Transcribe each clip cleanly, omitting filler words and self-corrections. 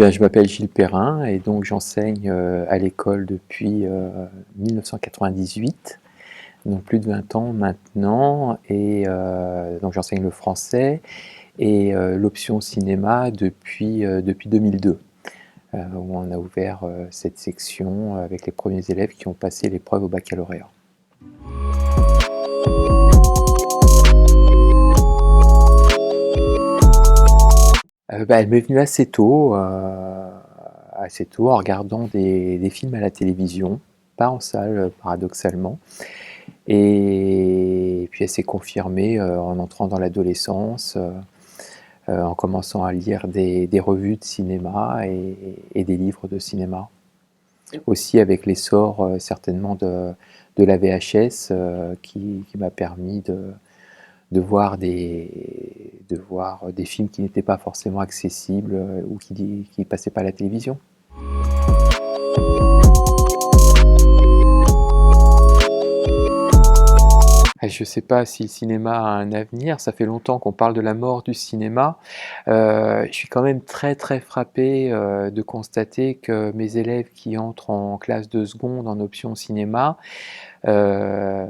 Ben, je m'appelle Gilles Perrin et donc j'enseigne à l'école depuis 1998, donc plus de 20 ans maintenant, et donc j'enseigne le français et l'option cinéma depuis 2002, où on a ouvert cette section avec les premiers élèves qui ont passé l'épreuve au baccalauréat. Elle m'est venue assez tôt en regardant des films à la télévision, pas en salle paradoxalement. Et puis elle s'est confirmée en entrant dans l'adolescence, en commençant à lire des revues de cinéma et des livres de cinéma. Aussi avec l'essor certainement de la VHS qui m'a permis de voir des films qui n'étaient pas forcément accessibles ou qui ne passaient pas à la télévision. Je ne sais pas si le cinéma a un avenir, ça fait longtemps qu'on parle de la mort du cinéma. Je suis quand même très très frappé de constater que mes élèves qui entrent en classe de seconde en option cinéma euh,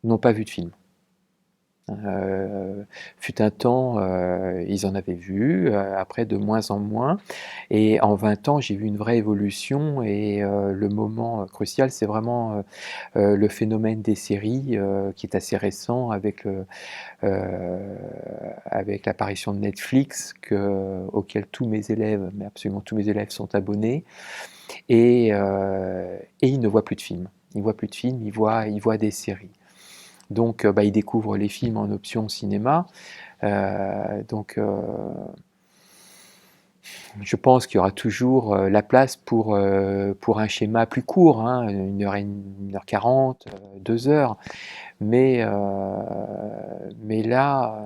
n'ont pas vu de film. Fut un temps, ils en avaient vu, après de moins en moins, et en 20 ans, j'ai vu une vraie évolution, et le moment crucial, c'est vraiment le phénomène des séries, qui est assez récent avec l'apparition de Netflix, auquel tous mes élèves, mais absolument tous mes élèves sont abonnés, et ils ne voient plus de films. Ils voient plus de films, ils voient des séries. Donc, ils découvrent les films en option cinéma. Je pense qu'il y aura toujours la place pour un schéma plus court, hein, 1h40, 2 heures. Mais là,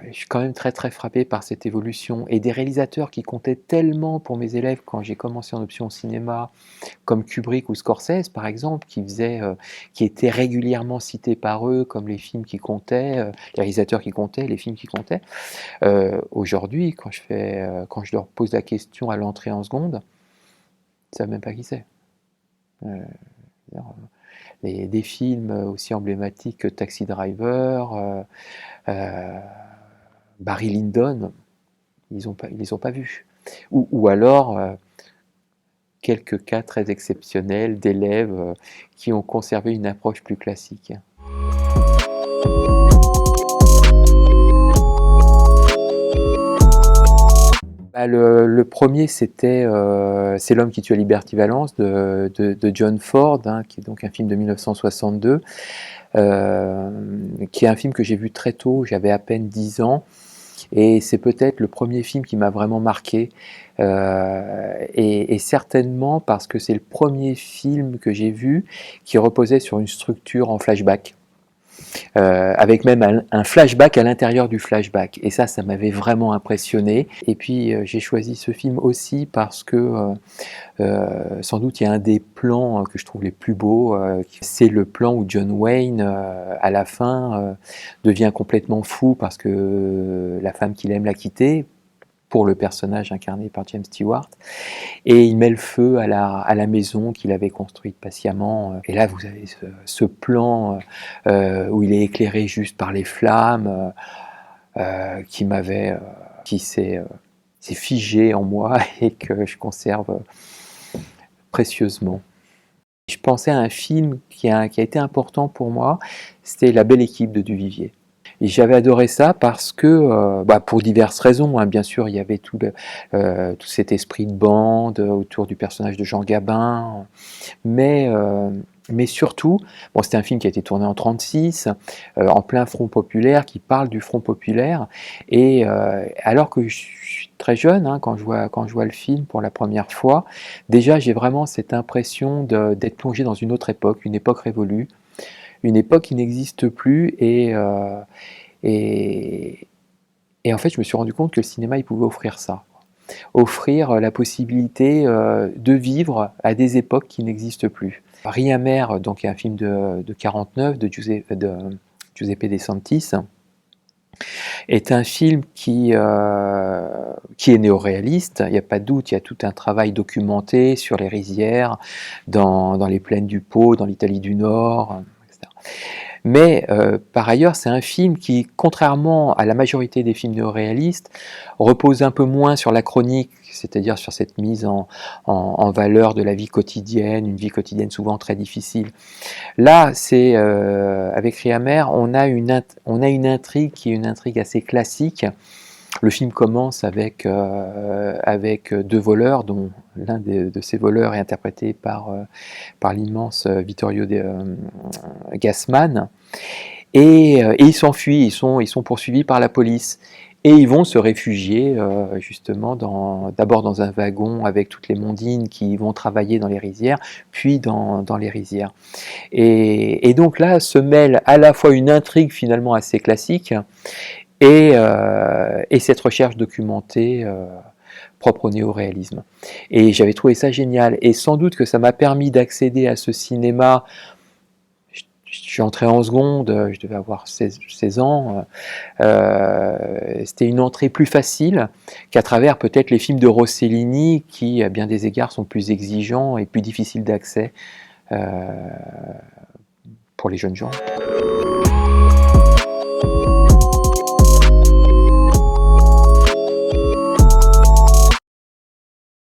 je suis quand même très très frappé par cette évolution. Et des réalisateurs qui comptaient tellement pour mes élèves quand j'ai commencé en option cinéma, comme Kubrick ou Scorsese par exemple, qui étaient régulièrement cités par eux comme les films qui comptaient, les réalisateurs qui comptaient, les films qui comptaient. Aujourd'hui, quand je leur pose la question à l'entrée en seconde, ils ne savent même pas qui c'est. Des films aussi emblématiques que Taxi Driver, Barry Lyndon, ils les ont pas vus. Ou alors quelques cas très exceptionnels d'élèves qui ont conservé une approche plus classique. Le premier, c'est L'homme qui tue Liberty Valance de John Ford, hein, qui est donc un film de 1962, qui est un film que j'ai vu très tôt, j'avais à peine 10 ans, et c'est peut-être le premier film qui m'a vraiment marqué, et certainement parce que c'est le premier film que j'ai vu qui reposait sur une structure en flashback. Avec même un flashback à l'intérieur du flashback. Et ça m'avait vraiment impressionné. Et puis j'ai choisi ce film aussi parce que sans doute il y a un des plans que je trouve les plus beaux, c'est le plan où John Wayne, à la fin, devient complètement fou parce que la femme qu'il aime l'a quitté, pour le personnage incarné par James Stewart, et il met le feu à la maison qu'il avait construite patiemment. Et là, vous avez ce plan où il est éclairé juste par les flammes, qui s'est figé en moi et que je conserve précieusement. Je pensais à un film qui a été important pour moi, c'était La Belle Équipe de Duvivier. Et j'avais adoré ça parce que, pour diverses raisons, hein, bien sûr, il y avait tout cet esprit de bande autour du personnage de Jean Gabin, mais surtout, bon, c'était un film qui a été tourné en 1936, en plein Front populaire, qui parle du Front populaire, et alors que je suis très jeune, hein, quand je vois le film pour la première fois, déjà j'ai vraiment cette impression d'être plongé dans une autre époque, une époque révolue, une époque qui n'existe plus, et en fait je me suis rendu compte que le cinéma il pouvait offrir ça, offrir la possibilité de vivre à des époques qui n'existent plus. Rien donc un film de 49 de Giuseppe De Santis, est un film qui est néoréaliste, il n'y a pas de doute, il y a tout un travail documenté sur les rizières, dans les plaines du Pô, dans l'Italie du Nord, etc. Mais par ailleurs, c'est un film qui, contrairement à la majorité des films néoréalistes, repose un peu moins sur la chronique, c'est-à-dire sur cette mise en valeur de la vie quotidienne, une vie quotidienne souvent très difficile. Là, c'est avec Riamer, on a une intrigue qui est une intrigue assez classique. Le film commence avec deux voleurs, dont l'un de ces voleurs est interprété par l'immense Vittorio Gassman. Et ils s'enfuient, ils sont poursuivis par la police. Et ils vont se réfugier justement d'abord dans un wagon avec toutes les mondines qui vont travailler dans les rizières, puis dans les rizières. Et donc là se mêle à la fois une intrigue finalement assez classique et cette recherche documentée propre au néoréalisme. Et j'avais trouvé ça génial. Et sans doute que ça m'a permis d'accéder à ce cinéma. Je suis entré en seconde, je devais avoir 16 ans. C'était une entrée plus facile qu'à travers peut-être les films de Rossellini qui, à bien des égards, sont plus exigeants et plus difficiles d'accès pour les jeunes gens.